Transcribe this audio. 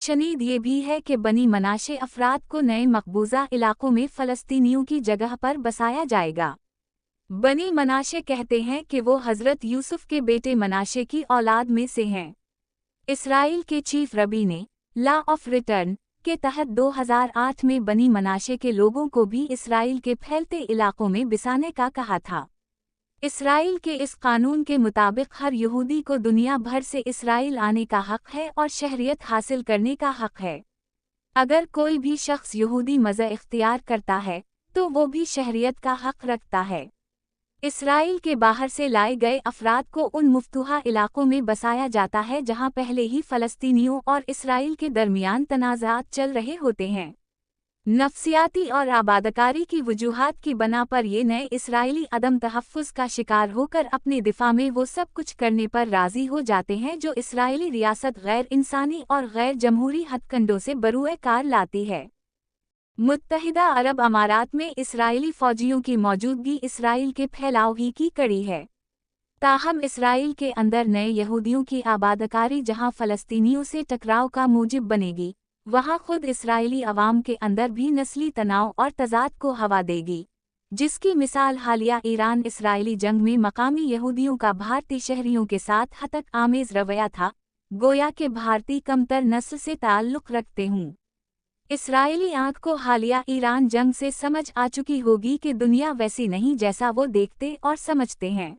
शनीद ये भी है कि बनी मनाशे अफराद को नए मकबूजा इलाकों में फ़लस्तीनियों की जगह पर बसाया जाएगा। बनी मनाशे कहते हैं कि वो हज़रत यूसुफ के बेटे मनाशे की औलाद में से हैं। इसराइल के चीफ रबी ने लॉ ऑफ रिटर्न के तहत 2008 में बनी मनाशे के लोगों को भी इसराइल के फैलते इलाकों में बसाने का कहा था। इसराइल के इस कानून के मुताबिक हर यहूदी को दुनिया भर से इसराइल आने का हक है और शहरियत हासिल करने का हक है। अगर कोई भी शख्स यहूदी मज़हब इख्तियार करता है तो वो भी शहरियत का हक रखता है। इसराइल के बाहर से लाए गए अफराद को उन मुफ्तूहा इलाकों में बसाया जाता है जहां पहले ही फ़लस्तीनियों और इसराइल के दरमियान तनाज़ात चल रहे होते हैं। नफसियाती और आबादकारी की वजूहात की बना पर ये नए इसराइली अदम तहफ़्फ़ुज़ का शिकार होकर अपने दिफा में वो सब कुछ करने पर राज़ी हो जाते हैं जो इसराइली रियासत गैर इंसानी और गैर जमहूरी हथकंडों से बरूए कार लाती है। मुत्तहिदा अरब अमारात में इसराइली फ़ौजियों की मौजूदगी इसराइल के फैलाव ही की कड़ी है। ताहम इसराइल के अंदर नए यहूदियों की आबादकारी जहां फ़लस्तीनियों से टकराव का मूजिब बनेगी, वहां खुद इसराइली अवाम के अंदर भी नस्ली तनाव और तज़ाद को हवा देगी, जिसकी मिसाल हालिया ईरान इसराइली जंग में मकामी यहूदियों का भारतीय शहरियों के साथ हतक आमेज़ रवैया था, गोया के भारतीय कमतर नस्ल से ताल्लुक़ रखते हूँ। इसराइली आंख को हालिया ईरान जंग से समझ आ चुकी होगी कि दुनिया वैसी नहीं जैसा वो देखते और समझते हैं।